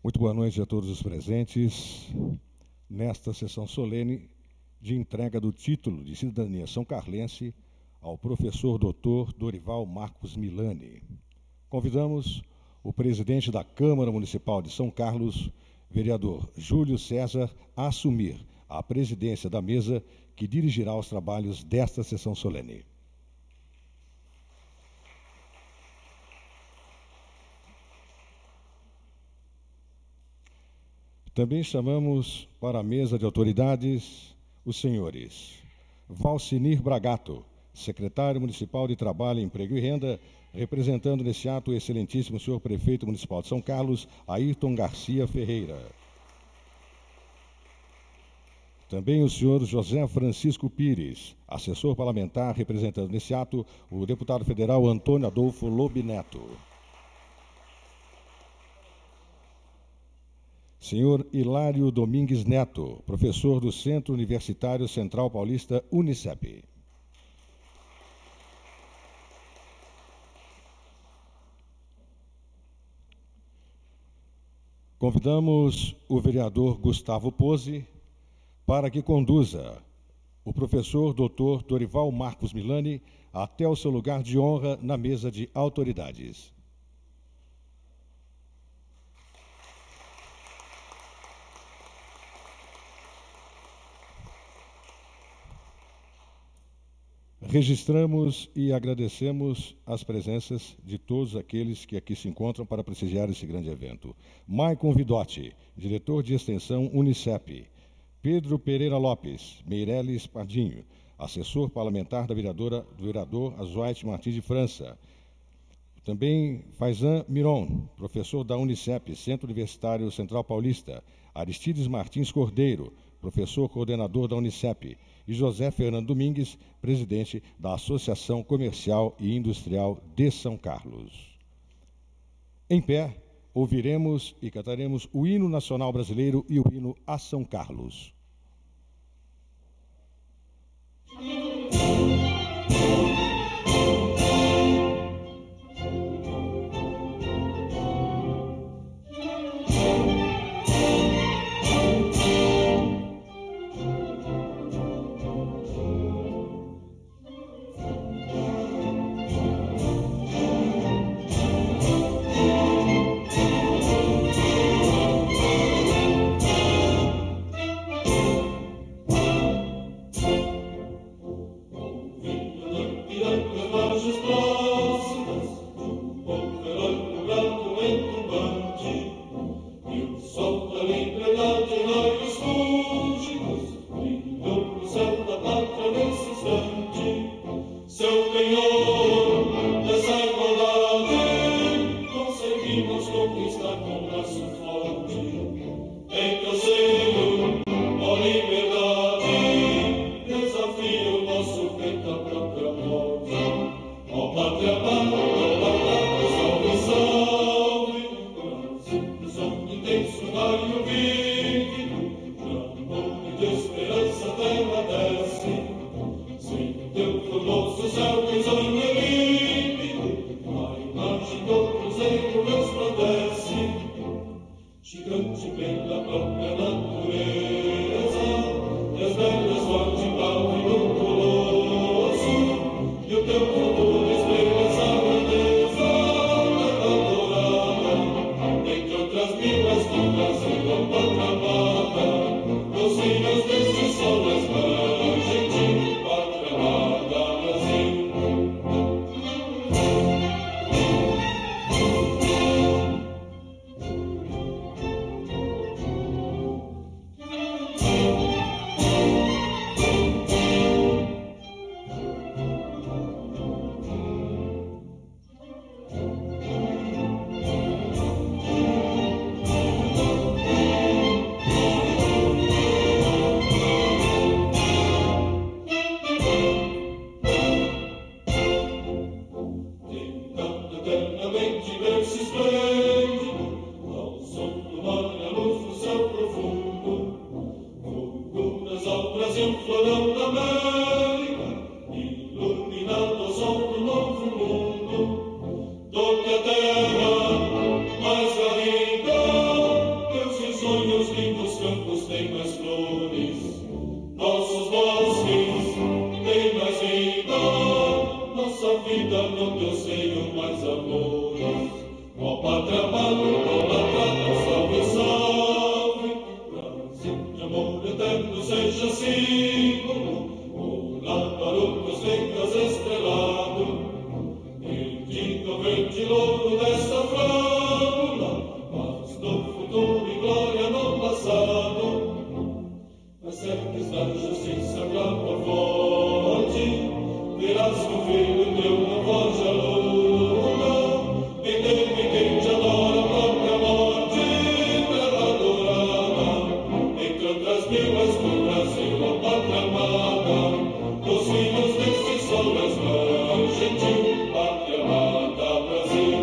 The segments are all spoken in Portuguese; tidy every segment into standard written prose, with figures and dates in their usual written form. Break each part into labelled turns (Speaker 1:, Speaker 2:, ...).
Speaker 1: Muito boa noite a todos os presentes nesta sessão solene de entrega do título de cidadania são-carlense ao professor Dr. Dorival Marcos Milani. Convidamos o presidente da Câmara Municipal de São Carlos, vereador Júlio César, a assumir a presidência da mesa que dirigirá os trabalhos desta sessão solene. Também chamamos para a mesa de autoridades os senhores Valcinir Bragato, secretário municipal de Trabalho, Emprego e Renda, representando nesse ato o excelentíssimo senhor prefeito municipal de São Carlos, Ayrton Garcia Ferreira. Também o senhor José Francisco Pires, assessor parlamentar, representando nesse ato o deputado federal Antônio Adolfo Lobineto. Senhor Hilário Domingues Neto, professor do Centro Universitário Central Paulista, Unicep. Convidamos o vereador Gustavo Pose para que conduza o professor Dr. Dorival Marcos Milani até o seu lugar de honra na mesa de autoridades. Registramos e agradecemos as presenças de todos aqueles que aqui se encontram para prestigiar esse grande evento. Maicon Vidotti, diretor de extensão Unicep. Pedro Pereira Lopes, Meireles Pardinho, assessor parlamentar da do vereador Azoite Martins de França. Também Faizan Miron, professor da Unicep, Centro Universitário Central Paulista. Aristides Martins Cordeiro, professor coordenador da Unicep. E José Fernando Domingues, presidente da Associação Comercial e Industrial de São Carlos. Em pé, ouviremos e cantaremos o hino nacional brasileiro e o hino a São Carlos.
Speaker 2: Ó no teu seio mais amores. Ó pátria amada, idolatrada, salve, salve. Brasil de amor eterno seja símbolo, o garotos lentas estrelado. Indica verde louro desta fábula, mas no futuro e glória no passado. Persegues da justiça clama forte, verás que o filho teu não foge à luta. E quem te adora a própria morte, terra adorada. Entre outras mil és do Brasil, a pátria amada, os filhos deste sol és mais gentil, pátria amada Brasil.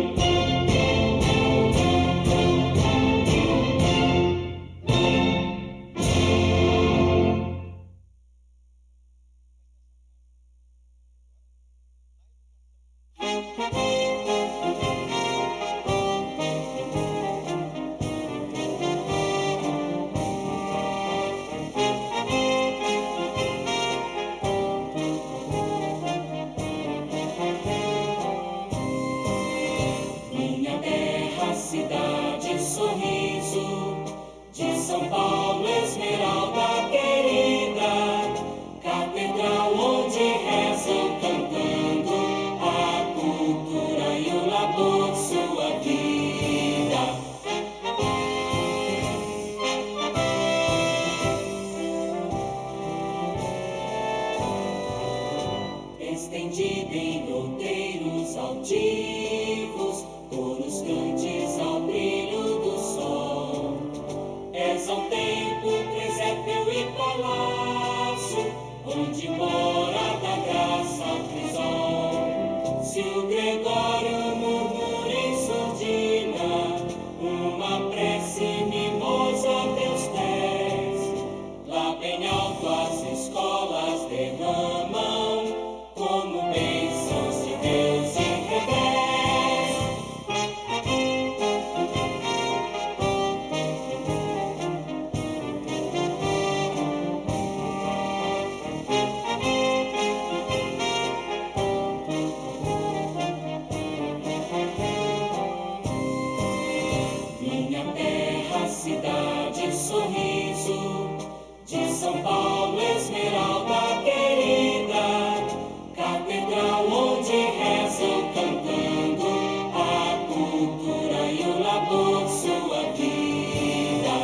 Speaker 3: Minha terra, cidade, sorriso, de São Paulo, Esmeralda querida, catedral onde rezam cantando a cultura e o labor, sua vida. Estendida em outeiros altivos, coros cantes ao brilho do sol. És ao tempo, presépio e palácio, onde mora da graça ao crisol. Se o Gregório murmura em surdina, uma prece mimosa a teus pés, lá bem alto as escolas derramam como bênçãos de Deus e revés. Minha terra, cidade, sorriso, de São Paulo, Esmeralda querida, catedral onde rezam cantando a cultura e o labor, sua vida.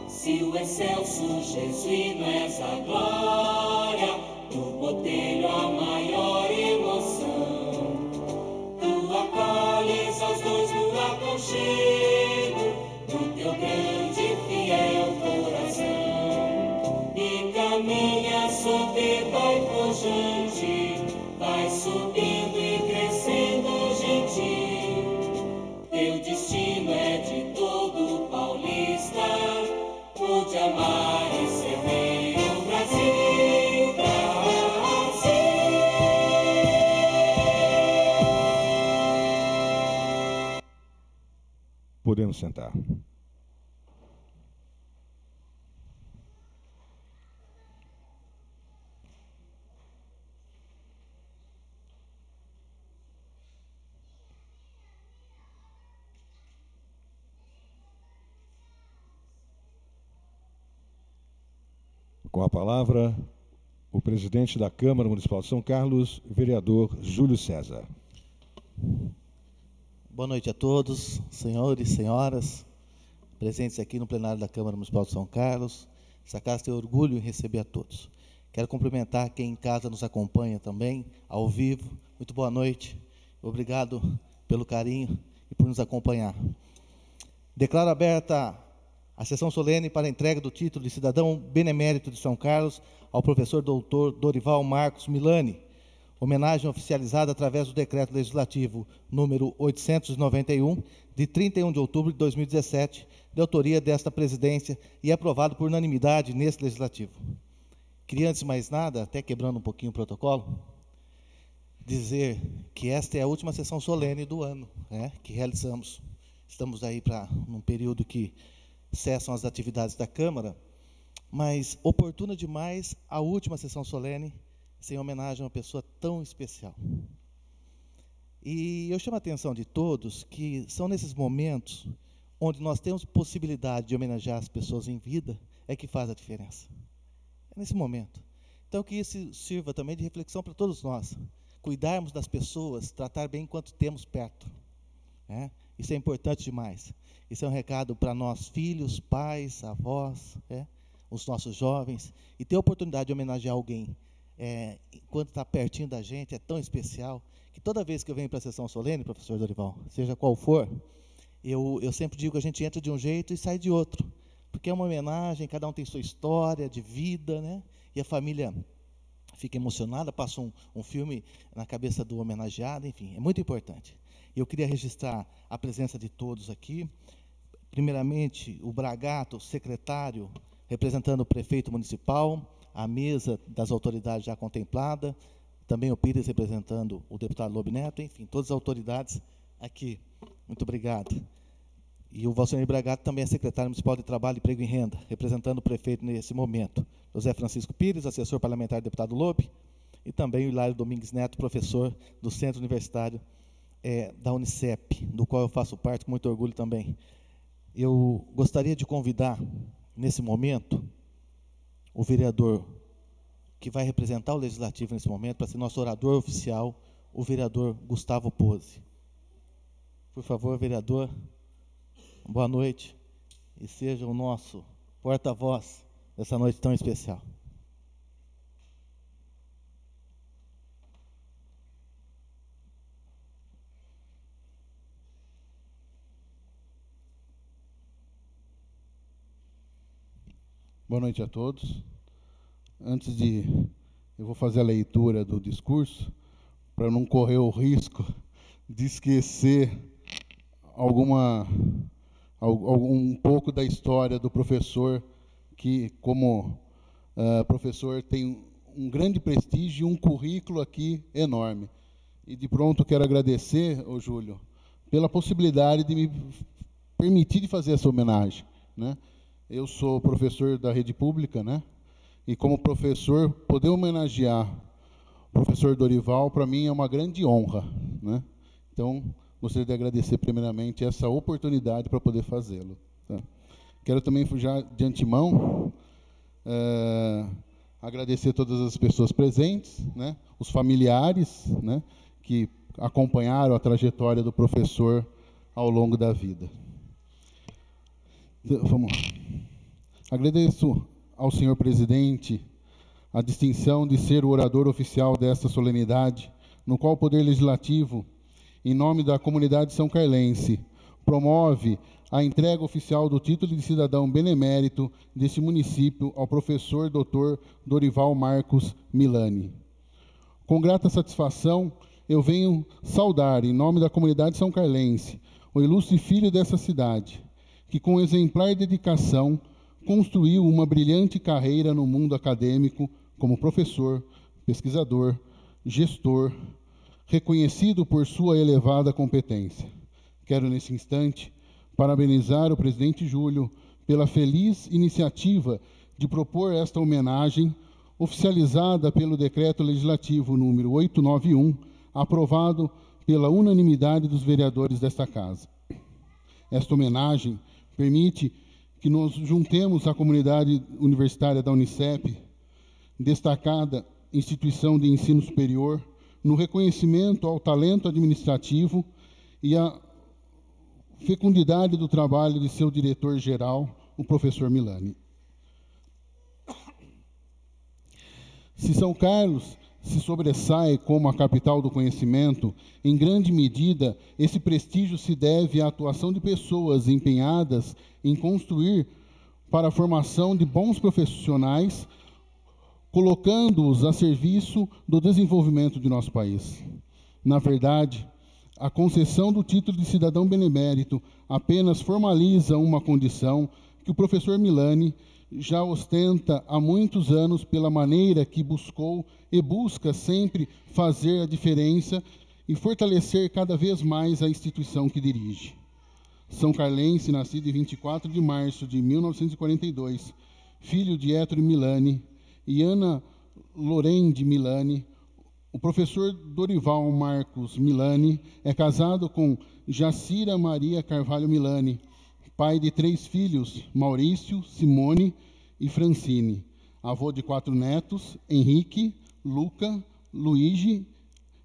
Speaker 3: Se o excelso jesuíno és a glória, do botelho a maior emoção, tu acolhes aos dois no aconchego do teu grande e fiel coração, e caminha soberba e pujante, vai subindo e crescendo gentil. Teu destino é de todo paulista, o de amar e servir o Brasil, Brasil.
Speaker 1: Podemos sentar. Com a palavra, o presidente da Câmara Municipal de São Carlos, vereador Júlio César.
Speaker 4: Boa noite a todos, senhores e senhoras, presentes aqui no plenário da Câmara Municipal de São Carlos. Essa casa tem orgulho em receber a todos. Quero cumprimentar quem em casa nos acompanha também, ao vivo. Muito boa noite. Obrigado pelo carinho e por nos acompanhar. Declaro aberta a sessão solene para a entrega do título de cidadão benemérito de São Carlos ao professor doutor Dorival Marcos Milani, homenagem oficializada através do decreto legislativo número 891, de 31 de outubro de 2017, de autoria desta presidência e aprovado por unanimidade neste legislativo. Queria, antes de mais nada, até quebrando um pouquinho o protocolo, dizer que esta é a última sessão solene do ano, que realizamos. Estamos aí para um período que cessam as atividades da Câmara, mas oportuna demais a última sessão solene, em homenagem a uma pessoa tão especial. E eu chamo a atenção de todos que são nesses momentos onde nós temos possibilidade de homenagear as pessoas em vida, é que faz a diferença. É nesse momento. Então, que isso sirva também de reflexão para todos nós. Cuidarmos das pessoas, tratar bem enquanto temos perto. Isso é importante demais. Isso é um recado para nós, filhos, pais, avós, os nossos jovens. E ter a oportunidade de homenagear alguém enquanto está pertinho da gente é tão especial, que toda vez que eu venho para a sessão solene, professor Dorival, seja qual for, eu sempre digo que a gente entra de um jeito e sai de outro. Porque é uma homenagem, cada um tem sua história de vida, né? E a família fica emocionada, passa um filme na cabeça do homenageado, enfim, é muito importante. Eu queria registrar a presença de todos aqui. Primeiramente, o Bragato, secretário, representando o prefeito municipal, a mesa das autoridades já contemplada, também o Pires representando o deputado Lobo Neto, enfim, todas as autoridades aqui. Muito obrigado. E o Valcir Bragato também é secretário municipal de Trabalho, Emprego e Renda, representando o prefeito nesse momento. José Francisco Pires, assessor parlamentar do deputado Lobo, e também o Hilário Domingues Neto, professor do Centro Universitário da Unicep, do qual eu faço parte com muito orgulho também. Eu gostaria de convidar, nesse momento, o vereador que vai representar o Legislativo nesse momento, para ser nosso orador oficial, o vereador Gustavo Pose. Por favor, vereador, boa noite, e seja o nosso porta-voz dessa noite tão especial.
Speaker 5: Boa noite a todos. Eu vou fazer a leitura do discurso, para não correr o risco de esquecer um pouco da história do professor, que, como professor, tem um grande prestígio e um currículo aqui enorme. E, de pronto, quero agradecer, Júlio, pela possibilidade de me permitir de fazer essa homenagem, né? Eu sou professor da rede pública, né? E, como professor, poder homenagear o professor Dorival, para mim, é uma grande honra, né? Então, gostaria de agradecer, primeiramente, essa oportunidade para poder fazê-lo. Tá? Quero também, já de antemão, agradecer todas as pessoas presentes, né? Os familiares, né? Que acompanharam a trajetória do professor ao longo da vida. Vamos lá. Agradeço ao senhor presidente a distinção de ser o orador oficial desta solenidade, no qual o Poder Legislativo, em nome da comunidade são carlense, promove a entrega oficial do título de cidadão benemérito deste município ao professor Dr. Dorival Marcos Milani. Com grata satisfação, eu venho saudar, em nome da comunidade são carlense, o ilustre filho dessa cidade, que com exemplar dedicação construiu uma brilhante carreira no mundo acadêmico como professor, pesquisador, gestor, reconhecido por sua elevada competência. Quero, nesse instante, parabenizar o presidente Júlio pela feliz iniciativa de propor esta homenagem, oficializada pelo Decreto Legislativo número 891, aprovado pela unanimidade dos vereadores desta Casa. Esta homenagem permite que nos juntemos à comunidade universitária da Unicep, destacada instituição de ensino superior, no reconhecimento ao talento administrativo e à fecundidade do trabalho de seu diretor-geral, o professor Milani. Se São Carlos se sobressai como a capital do conhecimento, em grande medida, esse prestígio se deve à atuação de pessoas empenhadas em construir para a formação de bons profissionais, colocando-os a serviço do desenvolvimento de nosso país. Na verdade, a concessão do título de cidadão benemérito apenas formaliza uma condição que o professor Milani já ostenta há muitos anos pela maneira que buscou e busca sempre fazer a diferença e fortalecer cada vez mais a instituição que dirige. são carlense, nascido em 24 de março de 1942, filho de Héctor Milani e Ana Lorende Milani. O professor Dorival Marcos Milani é casado com Jacira Maria Carvalho Milani, pai de 3 filhos, Maurício, Simone e Francine, avô de 4 netos, Henrique, Luca, Luigi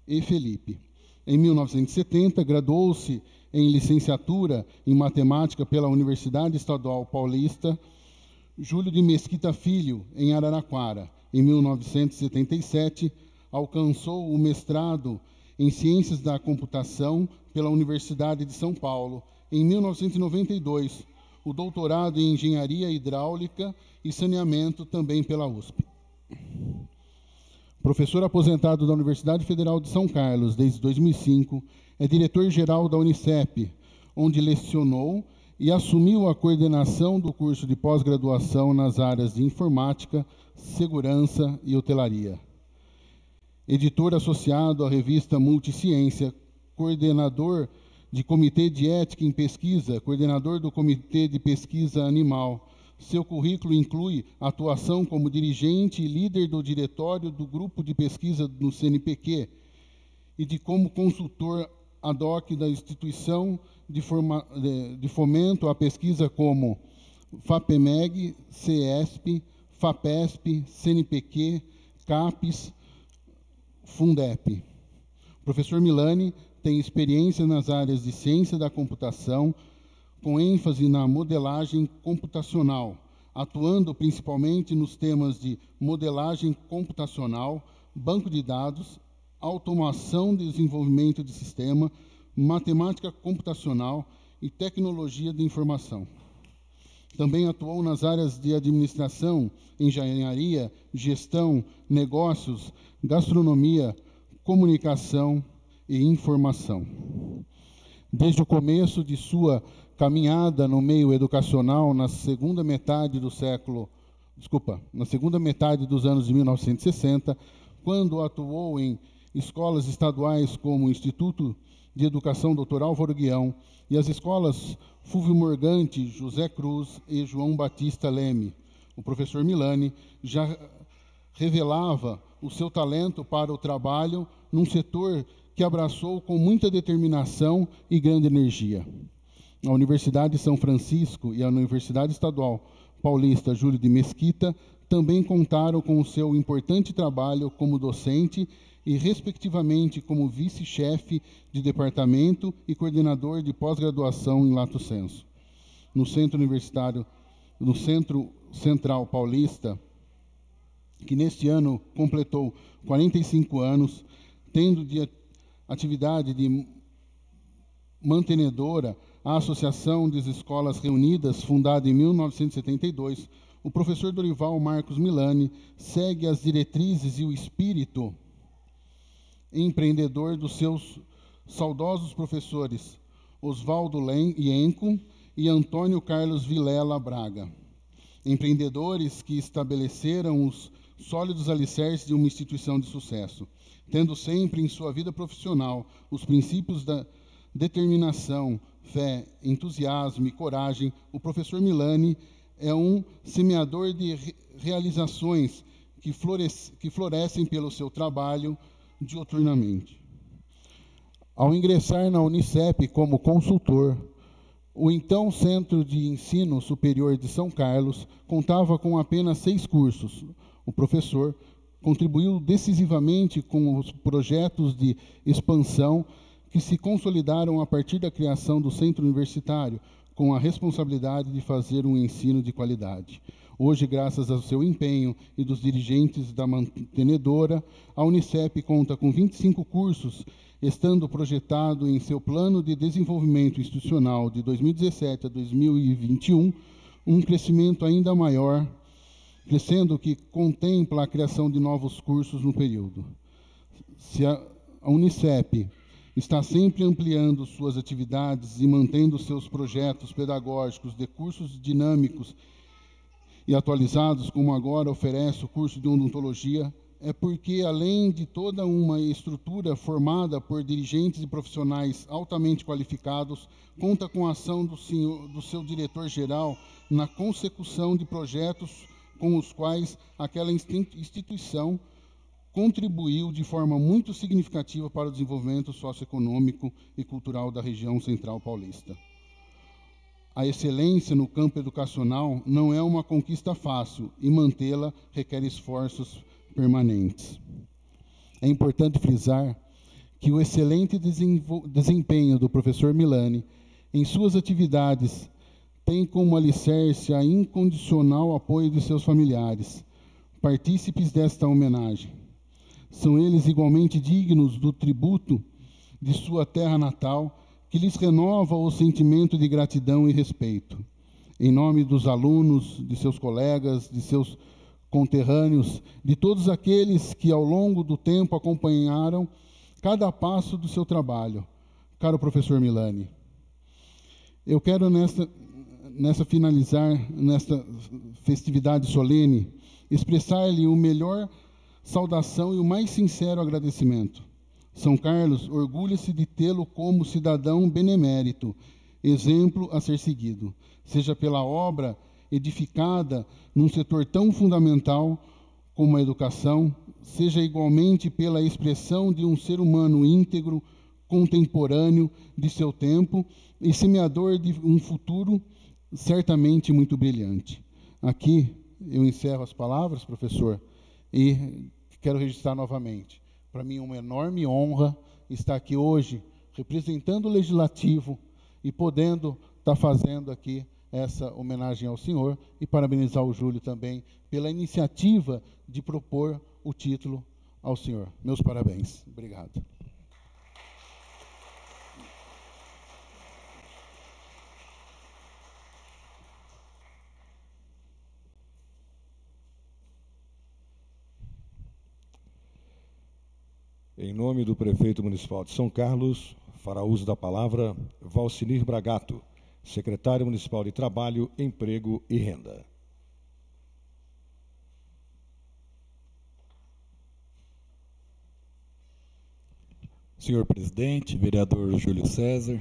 Speaker 5: e Felipe. Em 1970, graduou-se em licenciatura em matemática pela Universidade Estadual Paulista Júlio de Mesquita Filho, em Araraquara. Em 1977, alcançou o mestrado em Ciências da Computação pela Universidade de São Paulo. Em 1992, o doutorado em Engenharia Hidráulica e Saneamento, também pela USP. Professor aposentado da Universidade Federal de São Carlos desde 2005, é diretor-geral da Unicep, onde lecionou e assumiu a coordenação do curso de pós-graduação nas áreas de informática, segurança e hotelaria. Editor associado à revista Multiciência, coordenador de Comitê de Ética em Pesquisa, coordenador do Comitê de Pesquisa Animal. Seu currículo inclui atuação como dirigente e líder do diretório do grupo de pesquisa no CNPq e de como consultor ad hoc da instituição de fomento à pesquisa como FAPEMEG, CESP, FAPESP, CNPq, CAPES, Fundep. O professor Milani tem experiência nas áreas de ciência da computação, com ênfase na modelagem computacional, atuando principalmente nos temas de modelagem computacional, banco de dados, automação e desenvolvimento de sistema, matemática computacional e tecnologia de informação. Também atuou nas áreas de administração, engenharia, gestão, negócios, gastronomia, comunicação e informação. Desde o começo de sua caminhada no meio educacional, na segunda metade dos anos de 1960, quando atuou em escolas estaduais como o Instituto de Educação Dr. Álvaro Guião e as escolas Fulvio Morgante, José Cruz e João Batista Leme. O professor Milani já revelava o seu talento para o trabalho num setor que abraçou com muita determinação e grande energia. A Universidade de São Francisco e a Universidade Estadual Paulista Júlio de Mesquita também contaram com o seu importante trabalho como docente e, respectivamente, como vice-chefe de departamento e coordenador de pós-graduação em Lato Sensu. No Centro Central Paulista, que neste ano completou 45 anos, tendo de atividade de mantenedora a Associação das Escolas Reunidas, fundada em 1972, o professor Dorival Marcos Milani segue as diretrizes e o espírito empreendedor dos seus saudosos professores Oswaldo Ienco e Antônio Carlos Vilela Braga, empreendedores que estabeleceram os sólidos alicerces de uma instituição de sucesso, tendo sempre em sua vida profissional os princípios da determinação, fé, entusiasmo e coragem. O professor Milani é um semeador de realizações que florescem pelo seu trabalho diuturnamente. Ao ingressar na Unicep como consultor, o então Centro de Ensino Superior de São Carlos contava com apenas 6 cursos. O professor contribuiu decisivamente com os projetos de expansão que se consolidaram a partir da criação do centro universitário, com a responsabilidade de fazer um ensino de qualidade. Hoje, graças ao seu empenho e dos dirigentes da mantenedora, a Unicep conta com 25 cursos, estando projetado em seu plano de desenvolvimento institucional de 2017 a 2021, um crescimento ainda maior, crescendo que contempla a criação de novos cursos no período. Se a Unicep está sempre ampliando suas atividades e mantendo seus projetos pedagógicos de cursos dinâmicos e atualizados, como agora oferece o curso de odontologia, é porque, além de toda uma estrutura formada por dirigentes e profissionais altamente qualificados, conta com a ação do seu diretor-geral na consecução de projetos com os quais aquela instituição contribuiu de forma muito significativa para o desenvolvimento socioeconômico e cultural da região central paulista. A excelência no campo educacional não é uma conquista fácil e mantê-la requer esforços permanentes. É importante frisar que o excelente desempenho do professor Milani em suas atividades tem como alicerce a incondicional apoio de seus familiares, partícipes desta homenagem. São eles igualmente dignos do tributo de sua terra natal, que lhes renova o sentimento de gratidão e respeito. Em nome dos alunos, de seus colegas, de seus conterrâneos, de todos aqueles que ao longo do tempo acompanharam cada passo do seu trabalho. Caro professor Milani, eu quero finalizar nesta festividade solene, expressar-lhe o melhor saudação e o mais sincero agradecimento. São Carlos orgulha-se de tê-lo como cidadão benemérito, exemplo a ser seguido, seja pela obra edificada num setor tão fundamental como a educação, seja igualmente pela expressão de um ser humano íntegro, contemporâneo de seu tempo e semeador de um futuro certamente muito brilhante. Aqui eu encerro as palavras, professor, e quero registrar novamente. Para mim é uma enorme honra estar aqui hoje, representando o Legislativo e podendo estar fazendo aqui essa homenagem ao senhor e parabenizar o Júlio também pela iniciativa de propor o título ao senhor. Meus parabéns. Obrigado.
Speaker 1: Em nome do prefeito municipal de São Carlos, fará uso da palavra Valcinir Bragato, secretário municipal de Trabalho, Emprego e Renda.
Speaker 6: Senhor presidente, vereador Júlio César,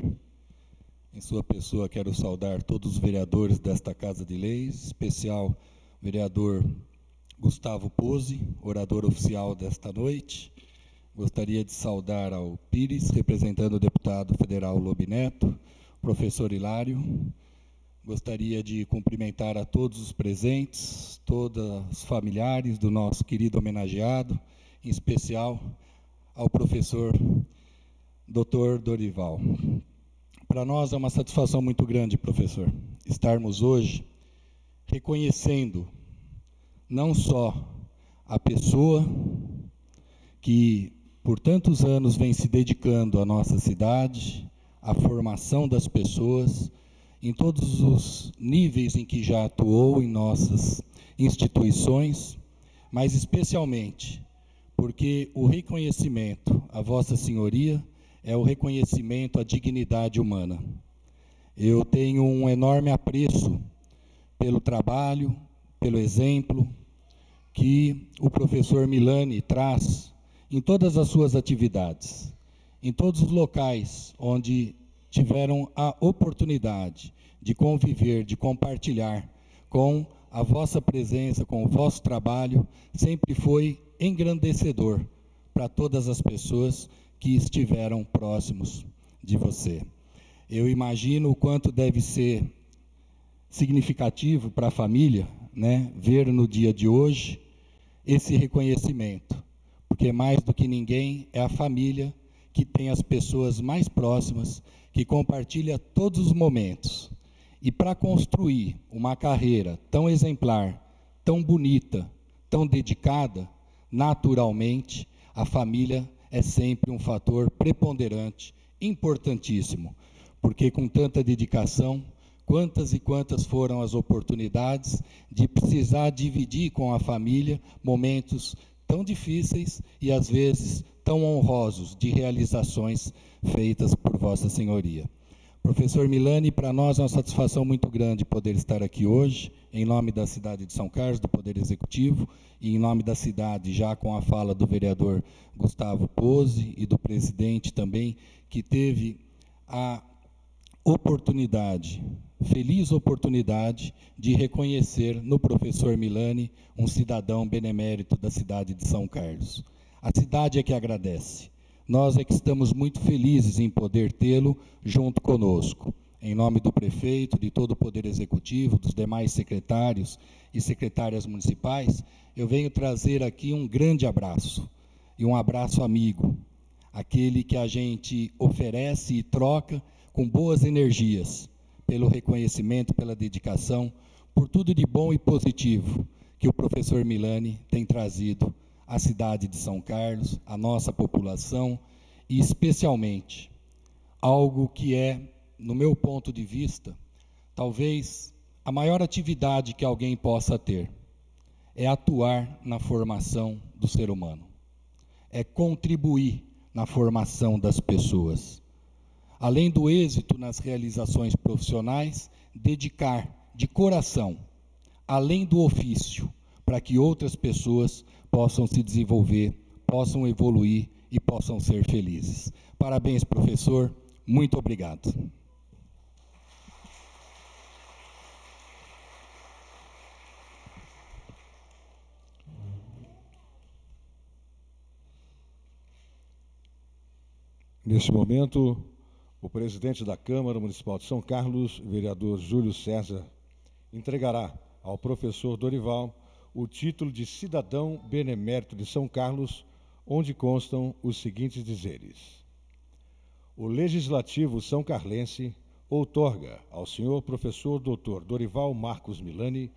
Speaker 6: em sua pessoa quero saudar todos os vereadores desta Casa de Leis, especial vereador Gustavo Pose, orador oficial desta noite. Gostaria de saudar ao Pires, representando o deputado federal Lobineto, professor Hilário. Gostaria de cumprimentar a todos os presentes, todos os familiares do nosso querido homenageado, em especial ao professor Dr. Dorival. Para nós é uma satisfação muito grande, professor, estarmos hoje reconhecendo não só a pessoa que por tantos anos vem se dedicando à nossa cidade, à formação das pessoas, em todos os níveis em que já atuou em nossas instituições, mas especialmente porque o reconhecimento à Vossa Senhoria é o reconhecimento à dignidade humana. Eu tenho um enorme apreço pelo trabalho, pelo exemplo que o professor Milani traz em todas as suas atividades, em todos os locais onde tiveram a oportunidade de conviver, de compartilhar com a vossa presença, com o vosso trabalho, sempre foi engrandecedor para todas as pessoas que estiveram próximos de você. Eu imagino o quanto deve ser significativo para a família, né, ver no dia de hoje esse reconhecimento, porque mais do que ninguém é a família que tem as pessoas mais próximas, que compartilha todos os momentos. E para construir uma carreira tão exemplar, tão bonita, tão dedicada, naturalmente, a família é sempre um fator preponderante, importantíssimo, porque com tanta dedicação, quantas e quantas foram as oportunidades de precisar dividir com a família momentos tão difíceis e, às vezes, tão honrosos de realizações feitas por Vossa Senhoria. Professor Milani, para nós é uma satisfação muito grande poder estar aqui hoje, em nome da cidade de São Carlos, do Poder Executivo, e em nome da cidade, já com a fala do vereador Gustavo Pose e do presidente também, que teve a oportunidade, feliz oportunidade, de reconhecer no professor Milani um cidadão benemérito da cidade de São Carlos. A cidade é que agradece. Nós é que estamos muito felizes em poder tê-lo junto conosco. Em nome do prefeito, de todo o Poder Executivo, dos demais secretários e secretárias municipais, eu venho trazer aqui um grande abraço, e um abraço amigo, aquele que a gente oferece e troca com boas energias, pelo reconhecimento, pela dedicação, por tudo de bom e positivo que o professor Milani tem trazido à cidade de São Carlos, à nossa população, e especialmente algo que é, no meu ponto de vista, talvez a maior atividade que alguém possa ter, é atuar na formação do ser humano, é contribuir na formação das pessoas. Além do êxito nas realizações profissionais, dedicar de coração, além do ofício, para que outras pessoas possam se desenvolver, possam evoluir e possam ser felizes. Parabéns, professor. Muito obrigado.
Speaker 1: Neste momento, o presidente da Câmara Municipal de São Carlos, vereador Júlio César, entregará ao professor Dorival o título de cidadão benemérito de São Carlos, onde constam os seguintes dizeres. O Legislativo São Carlense outorga ao senhor professor Dr. Dorival Marcos Milani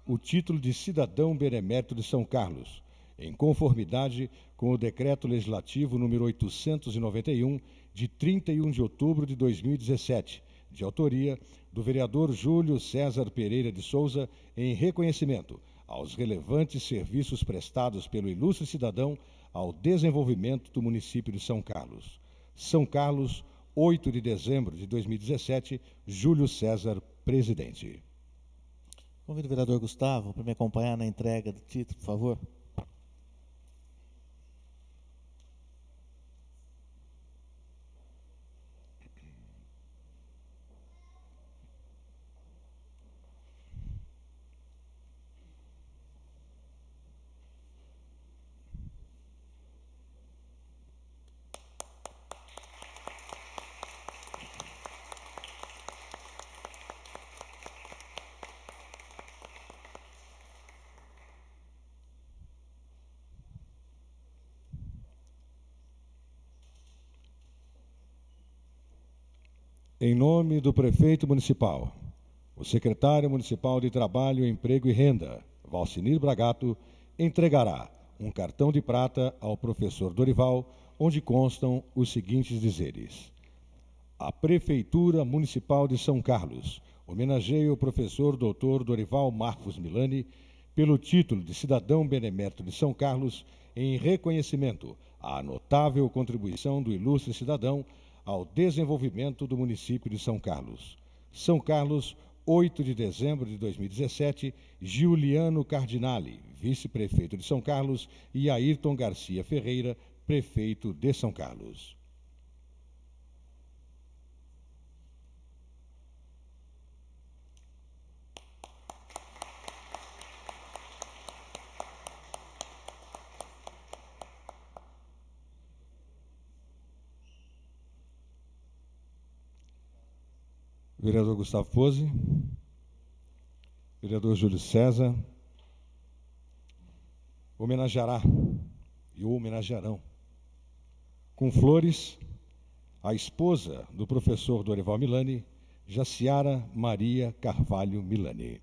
Speaker 1: o título de cidadão benemérito de São Carlos, em conformidade com o Decreto Legislativo número 891, de 31 de outubro de 2017, de autoria do vereador Júlio César Pereira de Souza, em reconhecimento aos relevantes serviços prestados pelo ilustre cidadão ao desenvolvimento do município de São Carlos. São Carlos, 8 de dezembro de 2017, Júlio César, presidente.
Speaker 4: Convido o vereador Gustavo para me acompanhar na entrega do título, por favor.
Speaker 1: Em nome do prefeito municipal, o secretário municipal de Trabalho, Emprego e Renda, Valcinir Bragato, entregará um cartão de prata ao professor Dorival, onde constam os seguintes dizeres. A Prefeitura Municipal de São Carlos homenageia o professor Dr. Dorival Marcos Milani pelo título de cidadão benemérito de São Carlos, em reconhecimento à notável contribuição do ilustre cidadão ao desenvolvimento do município de São Carlos. São Carlos, 8 de dezembro de 2017, Giuliano Cardinali, vice-prefeito de São Carlos, e Ayrton Garcia Ferreira, prefeito de São Carlos. Vereador Gustavo Pose, vereador Júlio César, homenageará e o homenagearão com flores a esposa do professor Dorival Milani, Jaciara Maria Carvalho Milani.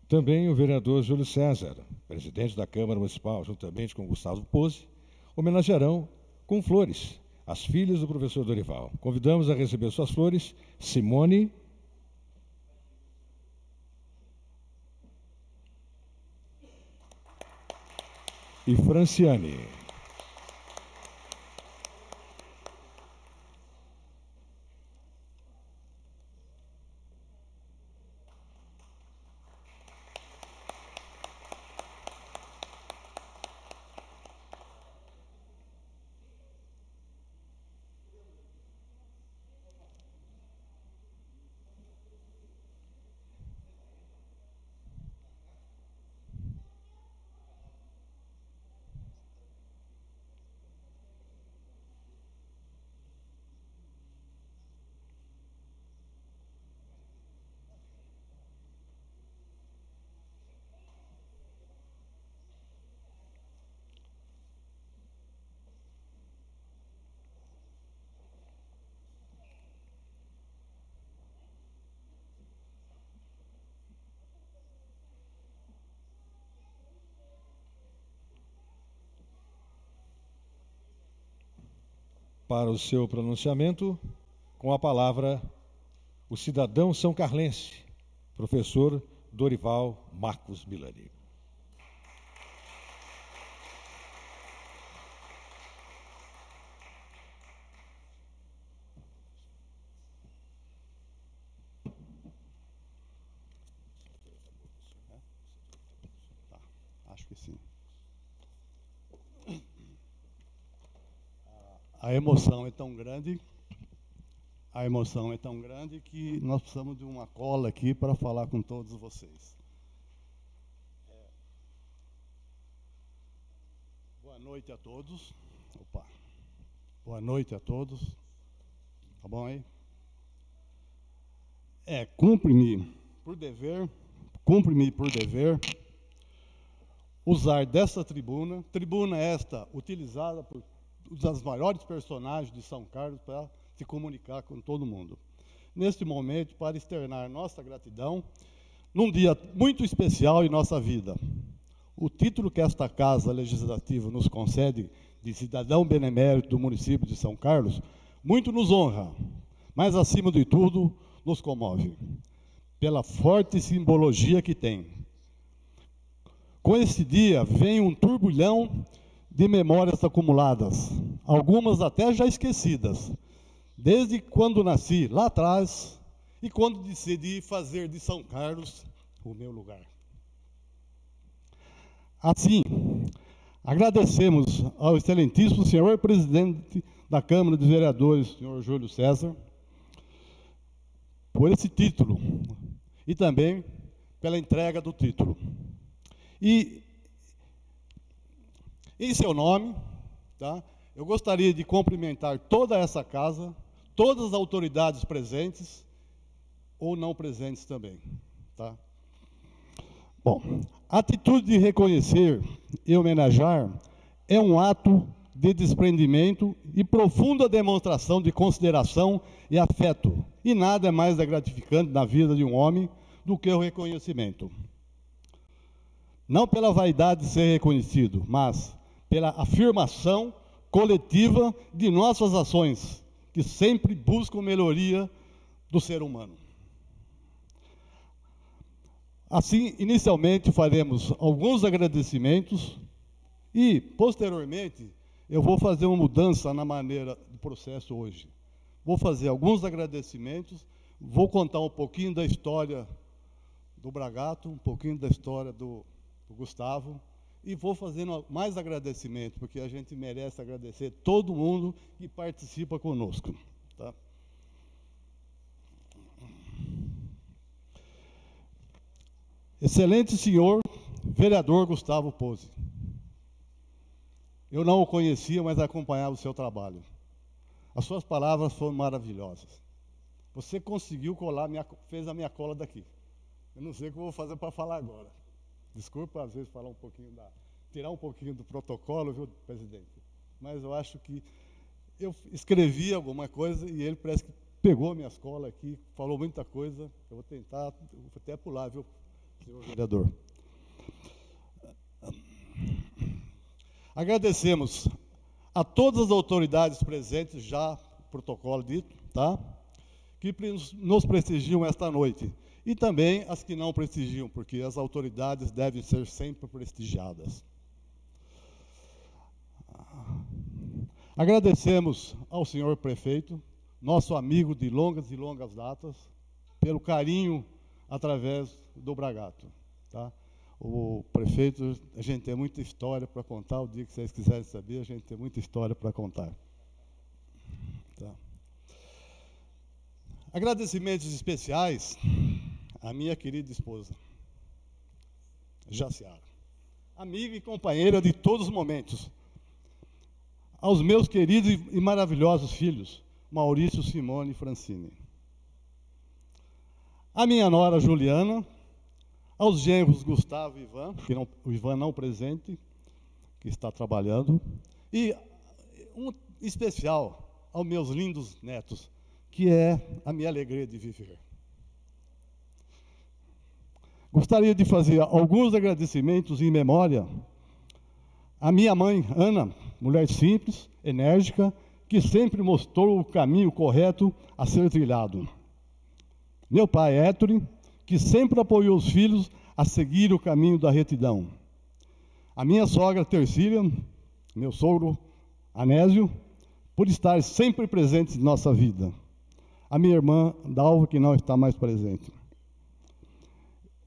Speaker 1: Também o vereador Júlio César, presidente da Câmara Municipal, juntamente com Gustavo Pose, homenagearão com flores as filhas do professor Dorival. Convidamos a receber suas flores Simone e Franciane. Para o seu pronunciamento, com a palavra, o cidadão são carlense, professor Dorival Marcos Milani.
Speaker 7: Acho que sim. A emoção é tão grande, que nós precisamos de uma cola aqui para falar com todos vocês. Boa noite a todos. Opa. Boa noite a todos. Tá bom aí? Cumpre-me por dever, usar dessa tribuna esta utilizada por um dos maiores personagens de São Carlos para se comunicar com todo mundo. Neste momento, para externar nossa gratidão, num dia muito especial em nossa vida. O título que esta Casa Legislativa nos concede de cidadão benemérito do município de São Carlos, muito nos honra, mas, acima de tudo, nos comove, pela forte simbologia que tem. Com esse dia, vem um turbulhão de memórias acumuladas, algumas até já esquecidas, desde quando nasci lá atrás e quando decidi fazer de São Carlos o meu lugar. Assim, agradecemos ao excelentíssimo senhor presidente da Câmara dos Vereadores, senhor Júlio César, por esse título e também pela entrega do título. E, em seu nome, tá, eu gostaria de cumprimentar toda essa casa, todas as autoridades presentes ou não presentes também. Tá? Bom, a atitude de reconhecer e homenagear é um ato de desprendimento e profunda demonstração de consideração e afeto, e nada é mais gratificante na vida de um homem do que o reconhecimento. Não pela vaidade de ser reconhecido, mas pela afirmação coletiva de nossas ações, que sempre buscam melhoria do ser humano. Assim, inicialmente faremos alguns agradecimentos e, posteriormente, eu vou fazer uma mudança na maneira do processo hoje. Vou fazer alguns agradecimentos, vou contar um pouquinho da história do Bragato, um pouquinho da história do Gustavo, e vou fazendo mais agradecimento, porque a gente merece agradecer todo mundo que participa conosco. Tá? Excelente senhor vereador Gustavo Pose. Eu não o conhecia, mas acompanhava o seu trabalho. As suas palavras foram maravilhosas. Você conseguiu colar, fez a minha cola daqui. Eu não sei o que eu vou fazer para falar agora. Desculpa, às vezes, falar um pouquinho tirar um pouquinho do protocolo, viu, presidente? Mas eu acho que eu escrevi alguma coisa e ele parece que pegou a minha cola aqui, falou muita coisa. Eu vou tentar, vou até pular, viu, senhor vereador. Agradecemos a todas as autoridades presentes, já protocolo dito, tá? Que nos prestigiam esta noite. E também as que não prestigiam, porque as autoridades devem ser sempre prestigiadas. Agradecemos ao senhor prefeito, nosso amigo de longas e longas datas, pelo carinho através do Bragato, tá? O prefeito, a gente tem muita história para contar, o dia que vocês quiserem saber, a gente tem muita história para contar. Tá. Agradecimentos especiais à minha querida esposa, Jaciara, amiga e companheira de todos os momentos. Aos meus queridos e maravilhosos filhos, Maurício, Simone e Francine. A minha nora Juliana, aos genros Gustavo e Ivan, o Ivan não presente, que está trabalhando, e um especial aos meus lindos netos, que é a minha alegria de viver. Gostaria de fazer alguns agradecimentos em memória à minha mãe, Ana, mulher simples, enérgica, que sempre mostrou o caminho correto a ser trilhado. Meu pai, Héctor, que sempre apoiou os filhos a seguir o caminho da retidão. A minha sogra, Tercília, meu sogro, Anésio, por estar sempre presentes em nossa vida. A minha irmã, Dalva, que não está mais presente.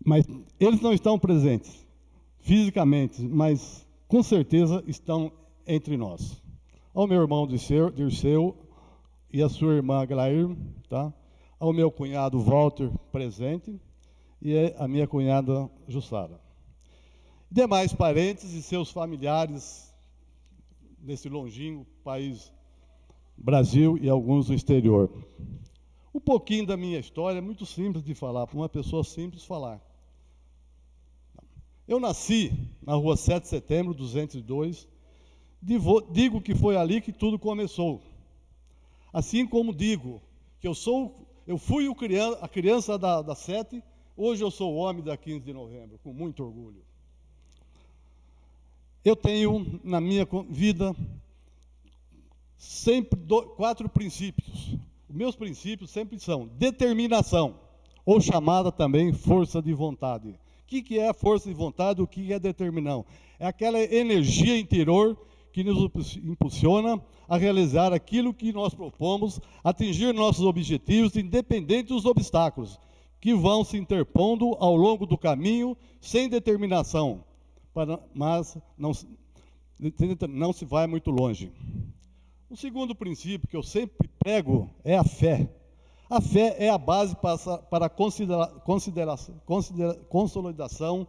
Speaker 7: Mas eles não estão presentes fisicamente, mas com certeza estão entre nós. Ao meu irmão Dirceu e a sua irmã Glair, tá? Ao meu cunhado Walter, presente, e a minha cunhada Jussara. Demais parentes e seus familiares nesse longínquo país Brasil e alguns no exterior. Um pouquinho da minha história é muito simples de falar, para uma pessoa simples falar. Eu nasci na rua 7 de setembro, 202, digo que foi ali que tudo começou. Assim como digo que eu fui a criança da 7, hoje eu sou o homem da 15 de novembro, com muito orgulho. Eu tenho na minha vida sempre 4 princípios. Os meus princípios sempre são determinação, ou chamada também força de vontade. O que é força de vontade? O que é determinação? É aquela energia interior que nos impulsiona a realizar aquilo que nós propomos, atingir nossos objetivos, independente dos obstáculos que vão se interpondo ao longo do caminho, sem determinação, mas não se vai muito longe. O segundo princípio que eu sempre prego é a fé. A fé é a base para a consolidação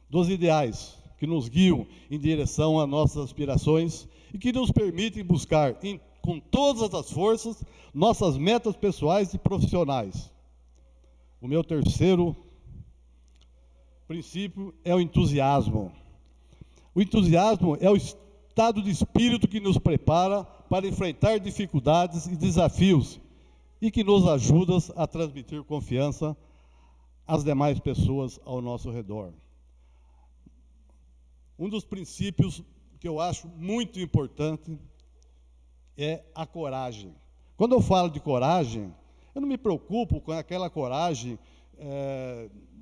Speaker 7: dos ideais que nos guiam em direção às nossas aspirações e que nos permitem buscar, com todas as forças, nossas metas pessoais e profissionais. O meu terceiro princípio é o entusiasmo. O entusiasmo é o estado de espírito que nos prepara para enfrentar dificuldades e desafios e que nos ajuda a transmitir confiança às demais pessoas ao nosso redor. Um dos princípios que eu acho muito importante é a coragem. Quando eu falo de coragem, eu não me preocupo com aquela coragem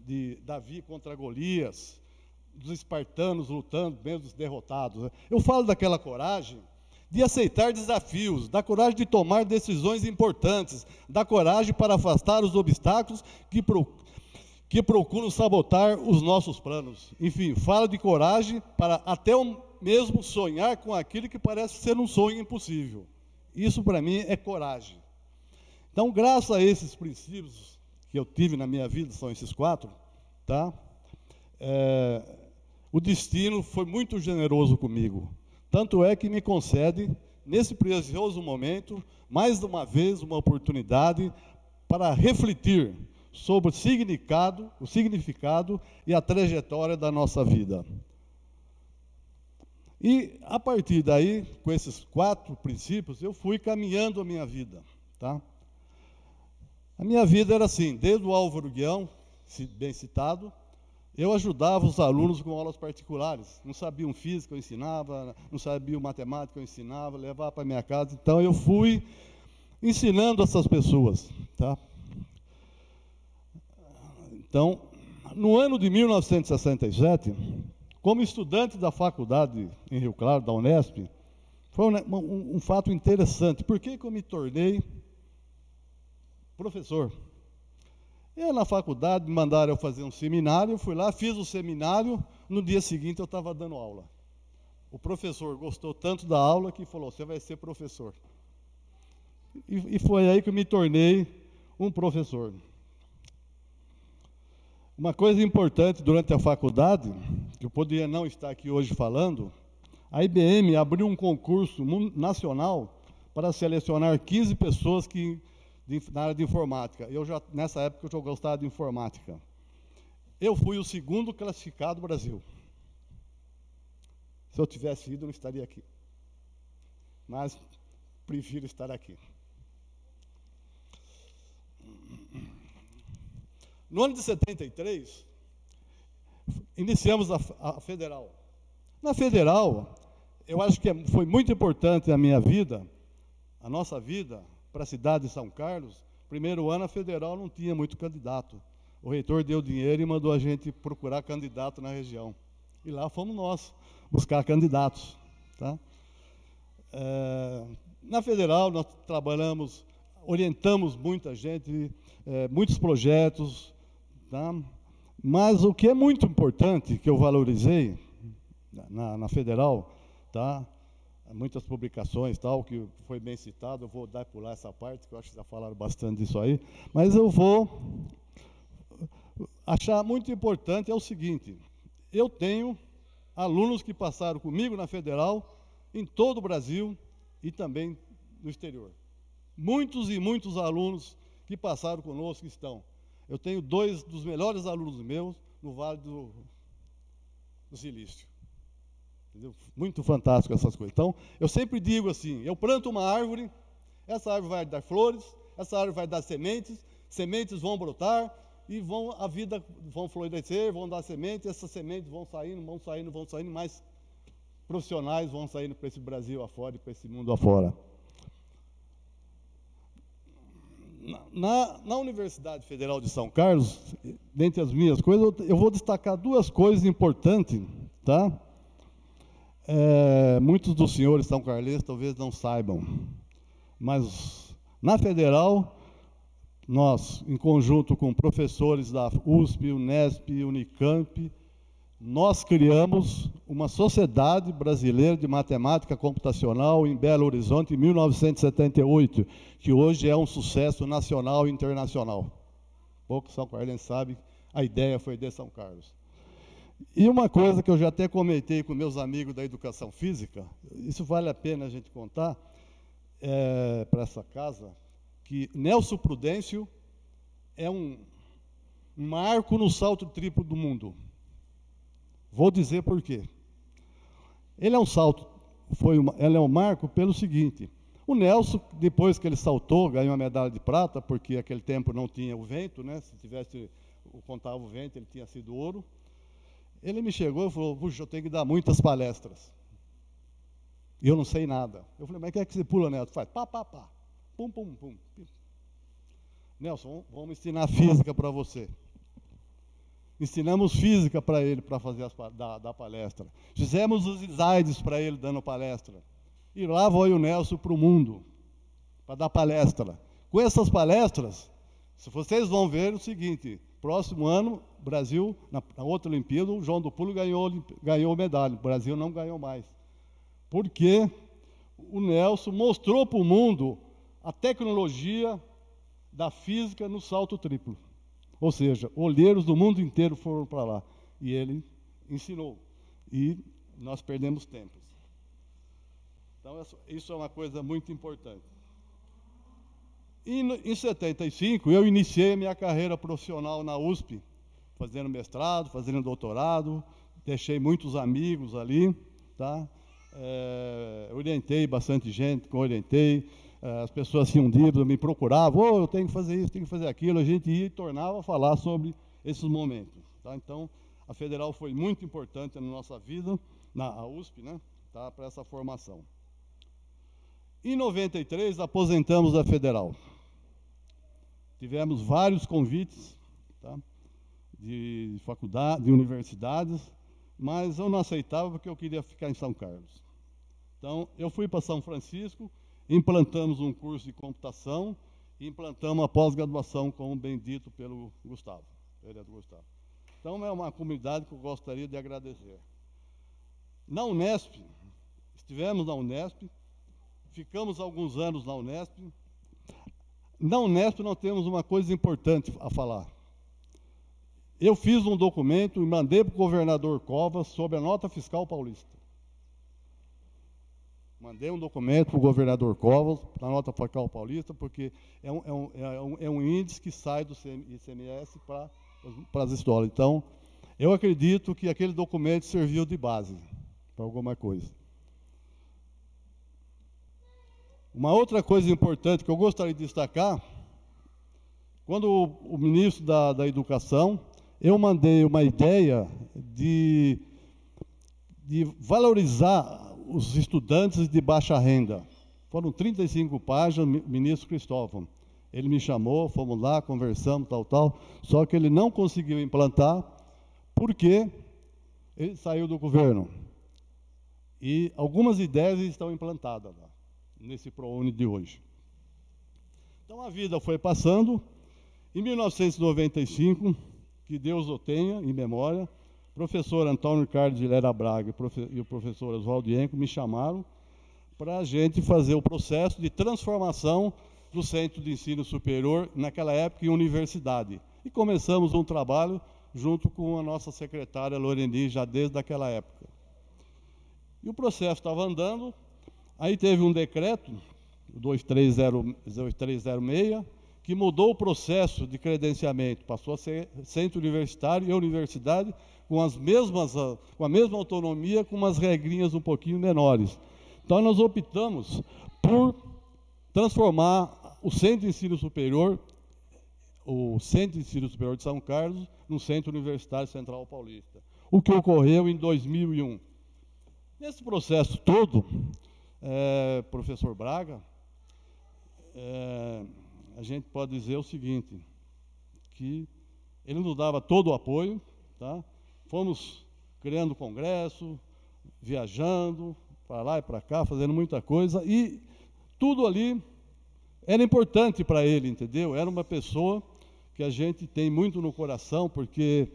Speaker 7: de Davi contra Golias, dos espartanos lutando, mesmo os derrotados. Eu falo daquela coragem de aceitar desafios, da coragem de tomar decisões importantes, da coragem para afastar os obstáculos que procuram sabotar os nossos planos. Enfim, falo de coragem para até mesmo sonhar com aquilo que parece ser um sonho impossível. Isso, para mim, é coragem. Então, graças a esses princípios que eu tive na minha vida, são esses 4, tá? O destino foi muito generoso comigo. Tanto é que me concede, nesse precioso momento, mais uma vez, uma oportunidade para refletir sobre o significado e a trajetória da nossa vida. E, a partir daí, com esses 4 princípios, eu fui caminhando a minha vida. Tá? A minha vida era assim, desde o Álvaro Guião, bem citado, eu ajudava os alunos com aulas particulares. Não sabiam física, eu ensinava, não sabiam matemática, eu ensinava, levava para minha casa. Então, eu fui ensinando essas pessoas. Tá? Então, no ano de 1967, como estudante da faculdade em Rio Claro, da Unesp, foi um fato interessante. Por que eu me tornei professor? Na faculdade me mandaram eu fazer um seminário, eu fui lá, fiz o seminário, no dia seguinte eu estava dando aula. O professor gostou tanto da aula que falou, você vai ser professor. E foi aí que eu me tornei um professor. Uma coisa importante durante a faculdade, que eu poderia não estar aqui hoje falando, a IBM abriu um concurso nacional para selecionar 15 pessoas na área de informática. Nessa época eu já gostava de informática. Eu fui o segundo classificado do Brasil. Se eu tivesse ido, eu não estaria aqui. Mas prefiro estar aqui. No ano de 73, iniciamos a Federal. Na Federal, eu acho que foi muito importante a minha vida, a nossa vida, para a cidade de São Carlos. Primeiro ano, a Federal não tinha muito candidato. O reitor deu dinheiro e mandou a gente procurar candidato na região. E lá fomos nós buscar candidatos. Tá? Na Federal, nós trabalhamos, orientamos muita gente, muitos projetos. Tá? Mas o que é muito importante, que eu valorizei na Federal, tá? Muitas publicações, tal, que foi bem citado, eu vou pular essa parte, que eu acho que já falaram bastante disso aí, mas eu vou achar muito importante, é o seguinte, eu tenho alunos que passaram comigo na Federal, em todo o Brasil e também no exterior. Muitos e muitos alunos que passaram conosco estão. Eu tenho 2 dos melhores alunos meus no Vale do Silício. Entendeu? Muito fantástico essas coisas. Então, eu sempre digo assim, eu planto uma árvore, essa árvore vai dar flores, essa árvore vai dar sementes, sementes vão brotar e a vida vão florescer, vão dar sementes, essas sementes vão saindo, mais profissionais vão saindo para esse Brasil afora e para esse mundo afora. Na Universidade Federal de São Carlos, dentre as minhas coisas, eu vou destacar 2 coisas importantes, tá? Muitos dos senhores são carlenses talvez não saibam, mas na Federal, nós, em conjunto com professores da USP, Unesp, Unicamp, nós criamos uma Sociedade Brasileira de Matemática Computacional em Belo Horizonte, em 1978, que hoje é um sucesso nacional e internacional. Poucos são carlenses sabem, a ideia foi de São Carlos. E uma coisa que eu já até comentei com meus amigos da educação física, isso vale a pena a gente contar para essa casa, que Nelson Prudêncio é um marco no salto triplo do mundo. Vou dizer por quê. Ele é um salto, ele é um marco pelo seguinte, o Nelson, depois que ele saltou, ganhou a medalha de prata, porque naquele tempo não tinha o vento, né? Se tivesse, contava o vento, ele tinha sido ouro. Ele me chegou e falou, puxa, eu tenho que dar muitas palestras. E eu não sei nada. Eu falei, mas o que é que você pula, Nelson? Faz pá, pá, pá. Pum, pum, pum. Nelson, vamos ensinar física para você. Ensinamos física para ele, para fazer dar palestra. Fizemos os slides para ele, dando palestra. E lá foi o Nelson para o mundo, para dar palestra. Com essas palestras, se vocês vão ver o seguinte, próximo ano, Brasil, na outra Olimpíada, o João do Pulo ganhou medalha, o Brasil não ganhou mais. Porque o Nelson mostrou para o mundo a tecnologia da física no salto triplo. Ou seja, olheiros do mundo inteiro foram para lá. E ele ensinou. E nós perdemos tempo. Então, isso é uma coisa muito importante. E em 75, eu iniciei a minha carreira profissional na USP, fazendo mestrado, fazendo doutorado, deixei muitos amigos ali, tá? Orientei bastante gente, as pessoas tinham dívida, me procuravam, eu tenho que fazer isso, tenho que fazer aquilo, a gente ia e tornava a falar sobre esses momentos. Tá? Então, a Federal foi muito importante na nossa vida, na USP, né, tá, para essa formação. Em 93, aposentamos a Federal. Tivemos vários convites, tá, de faculdade, de universidades, mas eu não aceitava porque eu queria ficar em São Carlos. Então, eu fui para São Francisco, implantamos um curso de computação, e implantamos a pós-graduação, como bem dito pelo Gustavo, vereador Gustavo. Então, é uma comunidade que eu gostaria de agradecer. Na Unesp, estivemos na Unesp, ficamos alguns anos na Unesp. Na Unesp, nós temos uma coisa importante a falar. Eu fiz um documento e mandei para o governador Covas sobre a nota fiscal paulista. Mandei um documento para o governador Covas, na nota fiscal paulista, porque é um índice que sai do ICMS para as escolas. Então, eu acredito que aquele documento serviu de base para alguma coisa. Uma outra coisa importante que eu gostaria de destacar, quando o ministro da Educação, eu mandei uma ideia de valorizar os estudantes de baixa renda. Foram 35 páginas, o ministro Cristóvão. Ele me chamou, fomos lá, conversamos, tal, só que ele não conseguiu implantar, porque ele saiu do governo. E algumas ideias estão implantadas lá, nesse ProUni de hoje. Então a vida foi passando. Em 1995, que Deus o tenha em memória, o professor Antônio Carlos Vilela Braga e o professor Oswaldo Ienco me chamaram para a gente fazer o processo de transformação do Centro de Ensino Superior, naquela época, em universidade. E começamos um trabalho junto com a nossa secretária Loreni, já desde aquela época. E o processo estava andando, aí teve um decreto, o 2306, que mudou o processo de credenciamento, passou a ser centro universitário e universidade com a mesma autonomia, com umas regrinhas um pouquinho menores. Então, nós optamos por transformar o Centro de Ensino Superior, de São Carlos, no Centro Universitário Central Paulista, o que ocorreu em 2001. Nesse processo todo, professor Braga, a gente pode dizer o seguinte, que ele nos dava todo o apoio, tá? Fomos criando congresso, viajando para lá e para cá, fazendo muita coisa, e tudo ali era importante para ele, entendeu? Era uma pessoa que a gente tem muito no coração, porque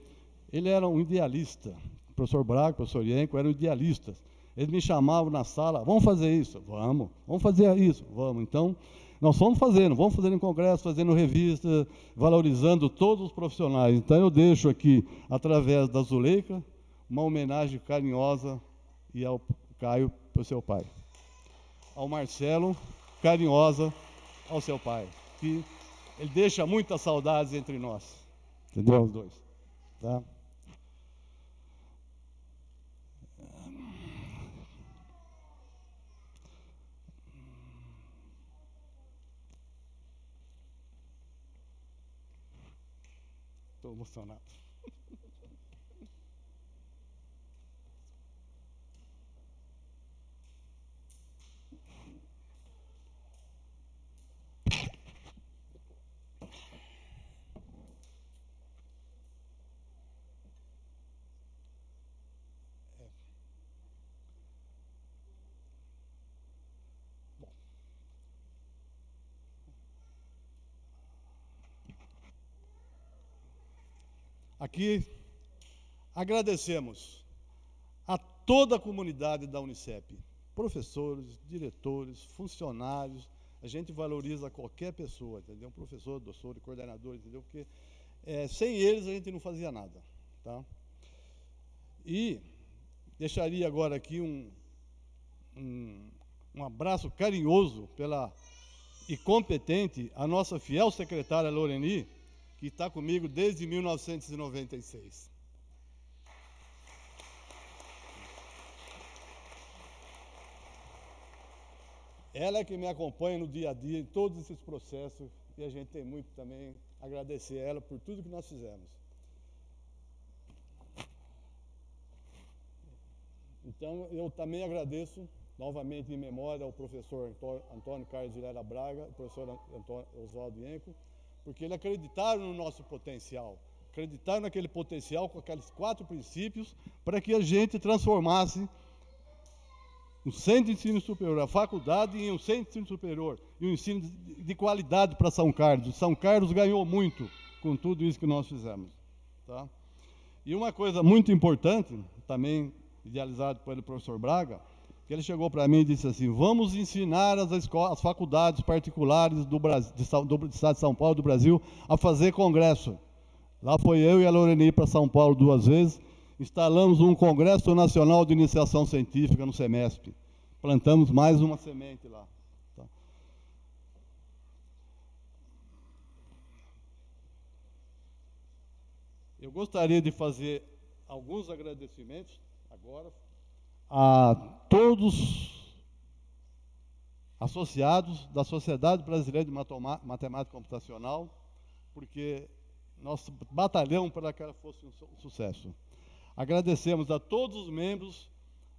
Speaker 7: ele era um idealista. O professor Braga, o professor Ienco eram idealistas. Eles me chamavam na sala, vamos fazer isso? Vamos fazer isso? Vamos. Então, nós vamos fazendo em congresso, fazendo revista, valorizando todos os profissionais. Então, eu deixo aqui, através da Zuleika, uma homenagem carinhosa e ao Caio, para o seu pai. Ao Marcelo, carinhosa ao seu pai, que ele deixa muitas saudades entre nós. Entendeu? Os dois. Tá? Estou emocionado. Aqui, agradecemos a toda a comunidade da Unicep, professores, diretores, funcionários. A gente valoriza qualquer pessoa, entendeu? Professor, doutor, coordenador, entendeu? Porque sem eles a gente não fazia nada, tá? E deixaria agora aqui um abraço carinhoso e competente à nossa fiel secretária Loreni, que está comigo desde 1996. Ela é que me acompanha no dia a dia em todos esses processos, e a gente tem muito também a agradecer a ela por tudo que nós fizemos. Então, eu também agradeço, novamente em memória, ao professor Antônio Carlos Vilela Braga, ao professor Oswaldo Ienco, porque eles acreditaram no nosso potencial, acreditaram naquele potencial com aqueles 4 princípios para que a gente transformasse o centro de ensino superior, a faculdade em um centro de ensino superior e um ensino de qualidade para São Carlos. São Carlos ganhou muito com tudo isso que nós fizemos. Tá? E uma coisa muito importante, também idealizado pelo professor Braga, que ele chegou para mim e disse assim: vamos ensinar as faculdades particulares do Estado de São Paulo, do Brasil, a fazer congresso. Lá foi eu e a Loreni para São Paulo 2 vezes, instalamos um Congresso Nacional de Iniciação Científica no SEMESP. Plantamos mais uma semente lá. Tá? Eu gostaria de fazer alguns agradecimentos agora a todos associados da Sociedade Brasileira de Matemática Computacional, porque nós batalhamos para que ela fosse um sucesso. Agradecemos a todos os membros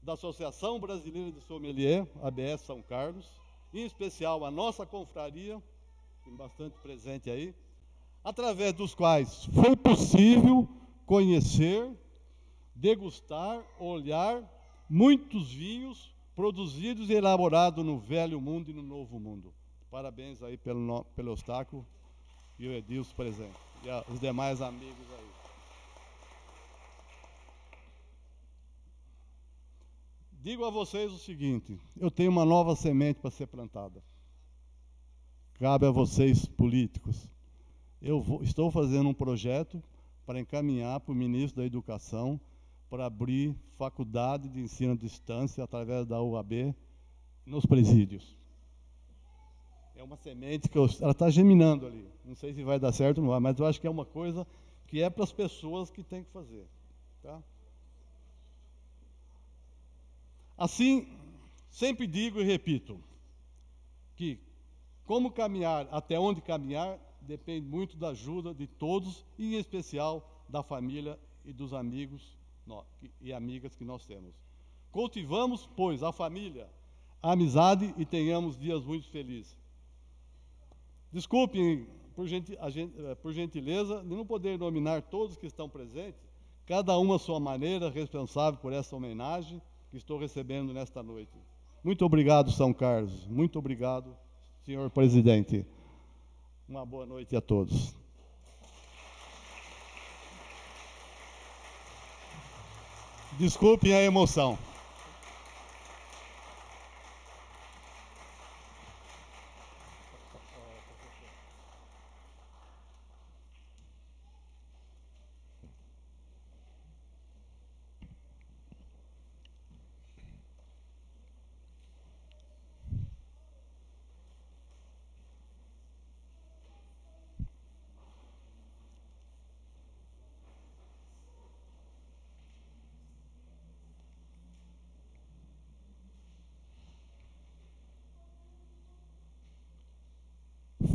Speaker 7: da Associação Brasileira de Sommelier, ABS São Carlos, em especial a nossa confraria, tem bastante presente aí, através dos quais foi possível conhecer, degustar, olhar muitos vinhos produzidos e elaborados no Velho Mundo e no Novo Mundo. Parabéns aí pelo Eustáquio e o Edilson presente, e os demais amigos aí. Digo a vocês o seguinte: eu tenho uma nova semente para ser plantada. Cabe a vocês, políticos. Estou fazendo um projeto para encaminhar para o ministro da Educação para abrir faculdade de ensino à distância através da UAB nos presídios. É uma semente que ela está germinando ali. Não sei se vai dar certo ou não vai, mas eu acho que é uma coisa que é para as pessoas que tem que fazer. Tá? Assim, sempre digo e repito que como caminhar, até onde caminhar, depende muito da ajuda de todos, e em especial da família e dos amigos e amigas que nós temos. Cultivamos, pois, a família, a amizade e tenhamos dias muito felizes. Desculpem, por gentileza, de não poder nominar todos que estão presentes, cada um à sua maneira, responsável por essa homenagem que estou recebendo nesta noite. Muito obrigado, São Carlos. Muito obrigado, senhor presidente. Uma boa noite a todos. Desculpem a emoção.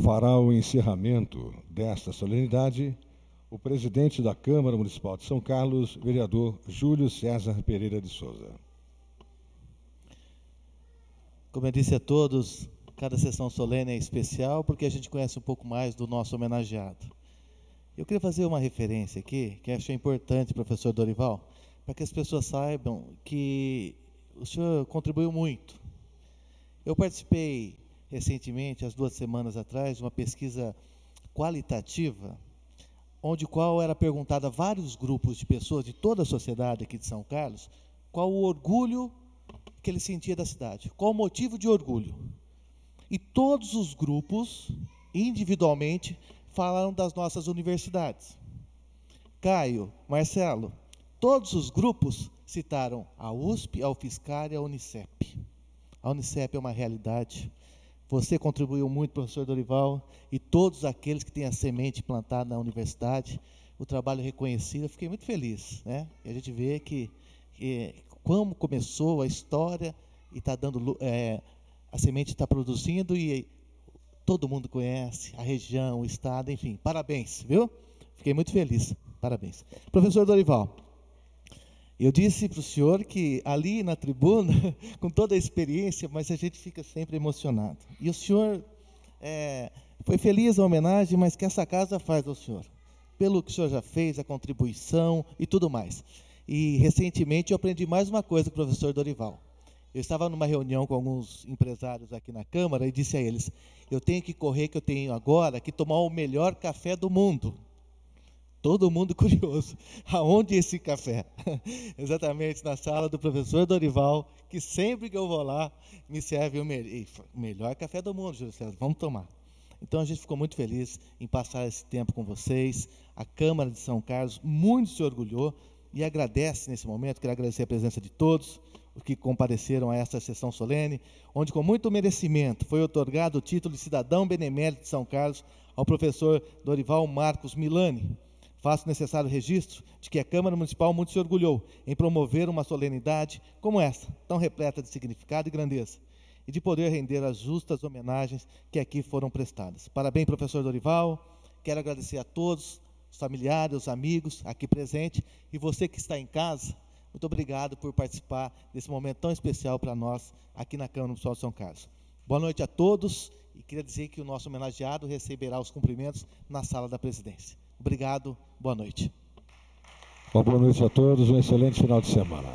Speaker 1: Fará o encerramento desta solenidade o presidente da Câmara Municipal de São Carlos, vereador Júlio César Pereira de Souza.
Speaker 4: Como eu disse a todos, cada sessão solene é especial porque a gente conhece um pouco mais do nosso homenageado. Eu queria fazer uma referência aqui, que acho importante, professor Dorival, para que as pessoas saibam que o senhor contribuiu muito. Eu participei recentemente, há 2 semanas atrás, de uma pesquisa qualitativa, onde qual era perguntada a vários grupos de pessoas de toda a sociedade aqui de São Carlos, qual o orgulho que ele sentia da cidade, qual o motivo de orgulho. E todos os grupos, individualmente, falaram das nossas universidades. Caio, Marcelo, todos os grupos citaram a USP, a UFSCar e a Unicep. A Unicep é uma realidade. Você contribuiu muito, professor Dorival, e todos aqueles que têm a semente plantada na universidade, o trabalho reconhecido. Eu fiquei muito feliz, né? E a gente vê que como começou a história e está dando, a semente está produzindo e todo mundo conhece a região, o estado, enfim. Parabéns, viu? Fiquei muito feliz. Parabéns. Professor Dorival, Eu disse para o senhor que ali na tribuna, com toda a experiência, mas a gente fica sempre emocionado. E o senhor foi feliz a homenagem, mas que essa casa faz ao senhor, pelo que o senhor já fez, a contribuição e tudo mais. E recentemente eu aprendi mais uma coisa com o professor Dorival. Eu estava numa reunião com alguns empresários aqui na Câmara e disse a eles: eu tenho que correr, que eu tenho agora que tomar o melhor café do mundo. Todo mundo curioso. Aonde esse café? Exatamente na sala do professor Dorival, que sempre que eu vou lá, me serve o melhor café do mundo, Júlio César. Vamos tomar. Então a gente ficou muito feliz em passar esse tempo com vocês. A Câmara de São Carlos muito se orgulhou e agradece nesse momento. Quero agradecer a presença de todos os que compareceram a esta sessão solene, onde com muito merecimento foi otorgado o título de cidadão benemérito de São Carlos ao professor Dorival Marcos Milani. Faço necessário registro de que a Câmara Municipal muito se orgulhou em promover uma solenidade como esta, tão repleta de significado e grandeza, e de poder render as justas homenagens que aqui foram prestadas. Parabéns, professor Dorival. Quero agradecer a todos, os familiares, os amigos aqui presentes, e você que está em casa, muito obrigado por participar desse momento tão especial para nós aqui na Câmara Municipal de São Carlos. Boa noite a todos, e queria dizer que o nosso homenageado receberá os cumprimentos na sala da presidência. Obrigado, boa noite.
Speaker 1: Uma boa noite a todos, um excelente final de semana.